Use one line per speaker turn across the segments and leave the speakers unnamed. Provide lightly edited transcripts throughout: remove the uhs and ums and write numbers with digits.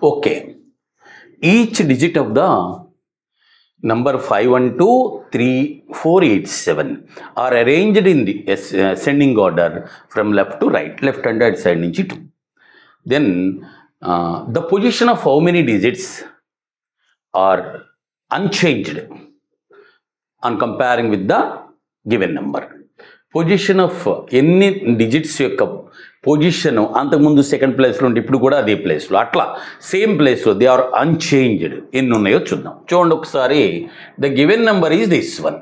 Okay. Each digit of the number 5, 1, 2, 3, 4, 8, 7 are arranged in the ascending order from left to right, left and right side nunchi 2. Then the position of how many digits are unchanged on comparing with the given number. Position of ఎన్ని digits యొక్క position అంతకుముందు second ప్లేస్లో ఉంటే ఇప్పుడు కూడా అదే ప్లేస్లో అట్లా సేమ్ ప్లేస్లో దే ఆర్ అన్చేంజ్డ్ ఎన్ని ఉన్నాయో చూద్దాం. చూడండి ఒకసారి. The given number is this one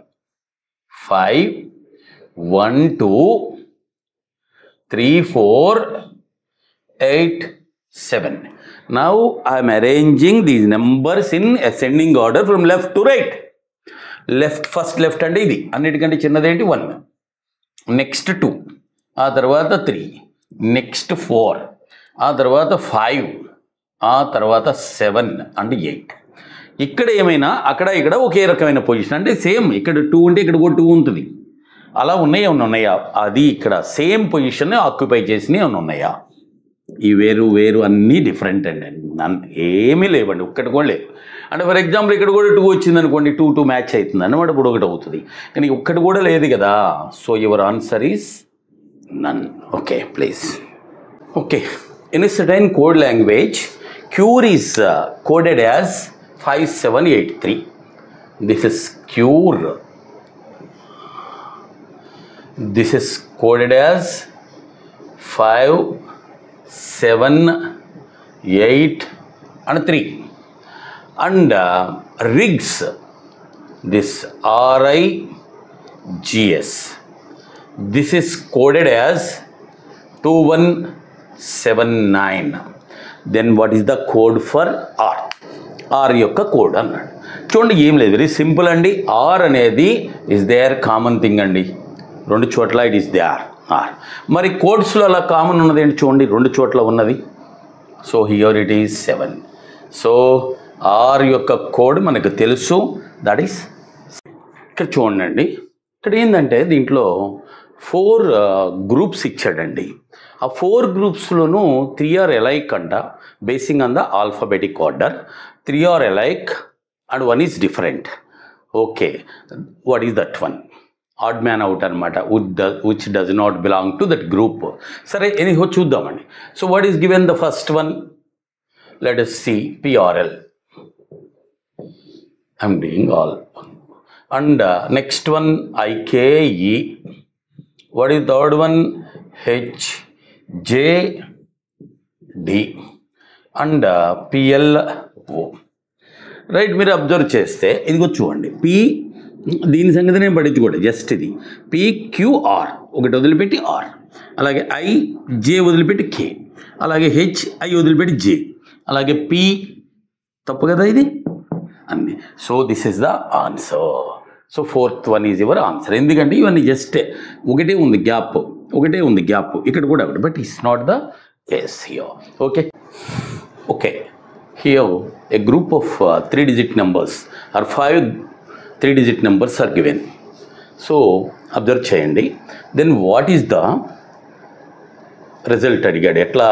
5, 1, 2, 3, 4, 8, 7. Now I am arranging these numbers in ascending order from left to right. Left first left అంటే ఇది అన్నిటికంటే చిన్నదేంటి 1, నెక్స్ట్ 2, ఆ తర్వాత 3, నెక్స్ట్ 4, ఆ తర్వాత 5, ఆ తర్వాత 7 అంటే 8. ఇక్కడ ఏమైనా అక్కడ ఇక్కడ ఒకే రకమైన పొజిషన్ అంటే సేమ్. ఇక్కడ 2 ఉంటే ఇక్కడ కూడా 2 ఉంటుంది. అలా ఉన్నాయా అది ఇక్కడ సేమ్ పొజిషన్ ఆక్యుపై చేసినవి ఏమైనా ఉన్నాయా? ఈ వేరు వేరు అన్నీ డిఫరెంట్ అండి. ఏమీ లేవండి, ఒక్కటి కూడా లేదు. అంటే ఫర్ ఎగ్జాంపుల్ ఇక్కడ కూడా 2 వచ్చింది అనుకోండి, 2 మ్యాచ్ అవుతుంది అన్నమాట, ఇప్పుడు ఒకటి అవుతుంది. కానీ ఒక్కటి కూడా లేదు కదా. So your answer is none. Okay please. Okay, in certain code language cure is coded as 5783. This is cure. This is coded as 5, 7, 8 and 3. And RIGS, this RIGS, this is coded as 2179. Then what is the code for R? R యొక్క code అన్నాడు. చూడండి ఏం లేదు, very simple అండి. R అనేది is there common thing అండి, రెండు చోట్ల ఇట్ ఈస్ దేర్ R. మరి కోడ్స్లో అలా కామన్ ఉన్నది ఏంటి చూడండి, రెండు చోట్ల ఉన్నది. So here it is 7. So R యొక్క కోడ్ మనకు తెలుసు, దట్ ఈస్. ఇక్కడ చూడండి, ఇక్కడ ఏంటంటే దీంట్లో 4 గ్రూప్స్ ఇచ్చాడండి. ఆ 4 గ్రూప్స్లోనూ 3 ఆర్ ఎలైక్ అంట, basing on the alphabetic order. 3 are alike and 1 is different. Okay, what is that one? Odd man out అనమాట, which does not belong to that group. సరే ఎనీహో చూద్దామండి. So what is given the first one? Let us see PRL. I'm doing all. And next one IKE. What is third one? HJD. And PLO. Right, మీరు observe చేస్తే ఇదిగో చూడండి, P దీని సంగతి నేను పట్టించుకోండి, just ఇది PQR ఒకటి వదిలిపెట్టి R, అలాగే IJ వదిలిపెట్టి K, అలాగే HI వదిలిపెట్టి J, అలాగే P తప్పు కదా ఇది అన్ని. So this is the answer. So 4th one is your answer. ఎందుకంటే ఇవన్నీ జస్ట్ ఒకటే ఉంది గ్యాప్, ఇక్కడ కూడా ఒకటి, but it's not the case here. Okay okay, here a group of 3-digit numbers are 5 3-digit numbers are given. So observe చేయండి. Then what is the result అడిగాడు. ఎట్లా?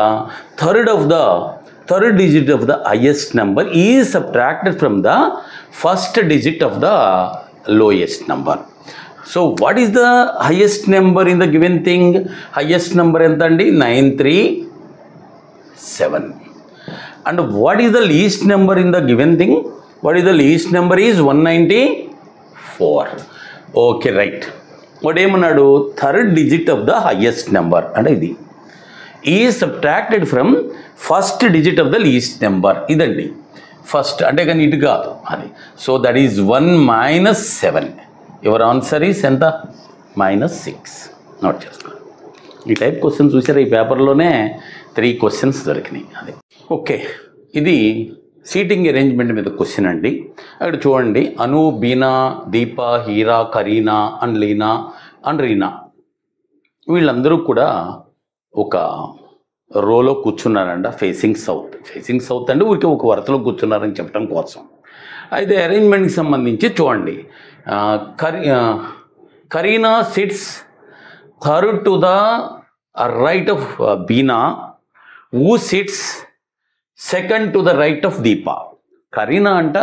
third digit of the highest number is subtracted from the first digit of the lowest number. So what is the highest number in the given thing? Highest number enta andi? 937. And what is the least number in the given thing? What is the least number? Is 194. Okay, right. What ఏమన్నాడు? third digit of the highest number అంటే ఇది is subtracted from first digit of the least number. ఇదండి first అంటే, కానీ ఇటు కాదు అది. So that is 1 - 7. Your answer is ఎంత? -6. నోట్ చేసుకోండి. ఈ టైప్ క్వశ్చన్స్ చూసారా ఈ పేపర్లోనే 3 క్వశ్చన్స్ దొరికినాయి. అది ఓకే. ఇది సీటింగ్ అరేంజ్మెంట్ మీద క్వశ్చన్ అండి. అక్కడ చూడండి, అను, బీనా, దీప, హీరా, కరీనా అండ్ లీనా అండ్ రీనా వీళ్ళందరూ కూడా ఒక రోలో కూర్చున్నారంట, ఫేసింగ్ సౌత్ అంటే ఊరికే ఒక వరుసలో కూర్చున్నారని చెప్పడం కోసం. అయితే అరేంజ్మెంట్కి సంబంధించి చూడండి, Kareena sits third to the right of Beena, who sits second to the right of Deepa. Kareena అంట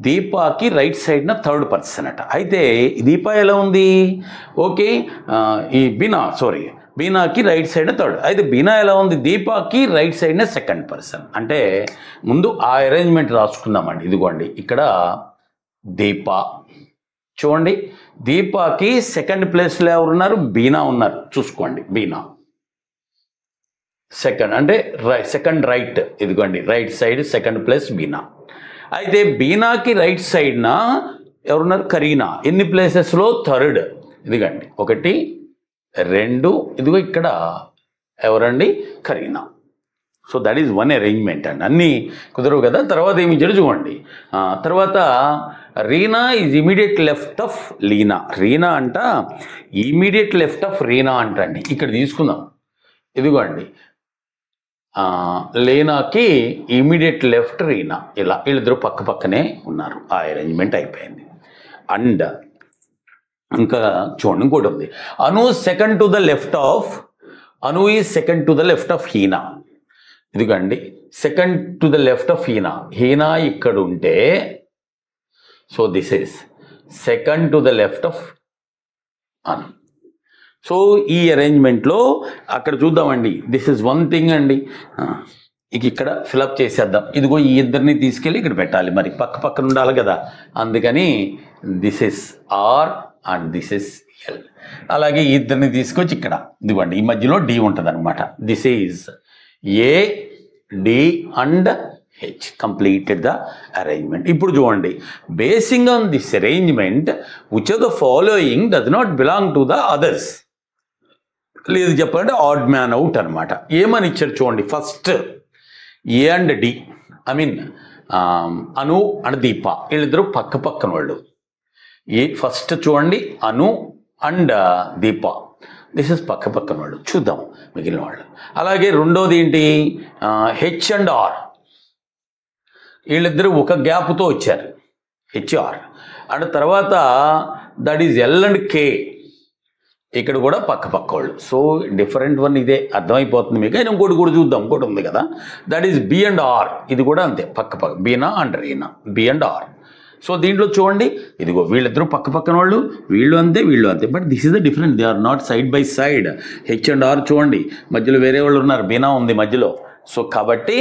దీపాకి రైట్ సైడ్న థర్డ్ పర్సన్ అట. అయితే దీప ఎలా ఉంది? ఓకే, ఈ బీనాకి రైట్ సైడ్ థర్డ్. అయితే బీనా ఎలా ఉంది? దీపాకి రైట్ సైడ్న సెకండ్ పర్సన్. అంటే ముందు ఆ అరేంజ్మెంట్ రాసుకుందామండి. ఇదిగోండి ఇక్కడ దీప చూడండి, దీపాకి సెకండ్ ప్లేస్లో ఎవరున్నారు? బీనా ఉన్నారు. చూసుకోండి, బీనా సెకండ్ అంటే సెకండ్ రైట్. ఇదిగోండి రైట్ సైడ్ సెకండ్ ప్లేస్ బీనా. అయితే బీనాకి రైట్ సైడ్న ఎవరున్నారు? కరీనా. ఎన్ని ప్లేసెస్లో? థర్డ్. ఇదిగండి 1 2, ఇదిగో ఇక్కడ ఎవరండి? Kareena. So that is one arrangement అండి. అన్నీ కుదరవు కదా. తర్వాత ఏమి ఇచ్చాడు చూడండి. తర్వాత Reena is immediate left of Leena. Reena అంట ఇమీడియట్ లెఫ్ట్ ఆఫ్ రీనా అంటండి. ఇక్కడ తీసుకుందాం. ఇదిగోండి లీనాకి ఇమీడియట్ లెఫ్ట్ రీనా. ఇలా వీళ్ళిద్దరూ పక్క పక్కనే ఉన్నారు. ఆ అరేంజ్మెంట్ అయిపోయింది. అండ్ ఇంకా చూడండి ఇంకోటి ఉంది. Anu second to the left of Anu is second to the left of Heena. ఇదిగోండి second to the left of Heena. Heena ఇక్కడ ఉంటే so this is second to the left of Anu. So ఈ అరేంజ్మెంట్లో అక్కడ చూద్దామండి. దిస్ ఇస్ వన్ థింగ్ అండి. ఇక్కడ ఫిలప్ చేసేద్దాం. ఇదిగో ఈ ఇద్దరిని తీసుకెళ్ళి ఇక్కడ పెట్టాలి. మరి పక్క పక్కన ఉండాలి కదా. అందుకని this is R and this is L. అలాగే ఈ ఇద్దరిని తీసుకొచ్చి ఇక్కడ ఇదిగోండి ఈ మధ్యలో డి ఉంటుంది అనమాట. This is A D and H. Completed the arrangement. ఇప్పుడు చూడండి, basing on this arrangement which of the following does not belong to the others. లేదు చెప్పాలంటే ఆడ్ మ్యాన్ అవుట్ అనమాట. ఏమని ఇచ్చారు చూడండి. First A and D, I mean Anu and Deepa వీళ్ళిద్దరూ పక్క పక్కన వాళ్ళు. ఫస్ట్ చూడండి Anu and Deepa, this is పక్క పక్కన వాళ్ళు. చూద్దాం మిగిలిన వాళ్ళు. అలాగే రెండోది ఏంటి? హెచ్ అండ్ ఆర్ వీళ్ళిద్దరూ ఒక గ్యాప్తో వచ్చారు. హెచ్ఆర్. అండ్ తర్వాత దట్ ఈజ్ ఎల్ అండ్ కే, ఇక్కడ కూడా పక్క పక్క వాళ్ళు. సో డిఫరెంట్ వన్ ఇదే అర్థమైపోతుంది మీకు. అయినా ఇంకోటి కూడా చూద్దాం. ఇంకోటి ఉంది కదా, that is B and R. ఇది కూడా అంతే పక్క పక్క, Beena and Reena, B and R. So దీంట్లో చూడండి ఇదిగో వీళ్ళిద్దరూ పక్క పక్కన వాళ్ళు, వీళ్ళు అంతే వీళ్ళు అంతే. But this is the different, they are not side by side. H and R చూడండి మధ్యలో వేరే వాళ్ళు ఉన్నారు, బీనా ఉంది మధ్యలో. సో కాబట్టి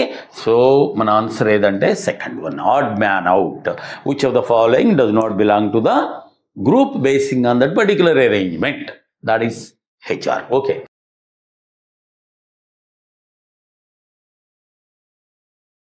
మన ఆన్సర్ ఏదంటే second one, odd man out. Which of the following does not belong to the group basing on that particular arrangement. That is HR. Okay.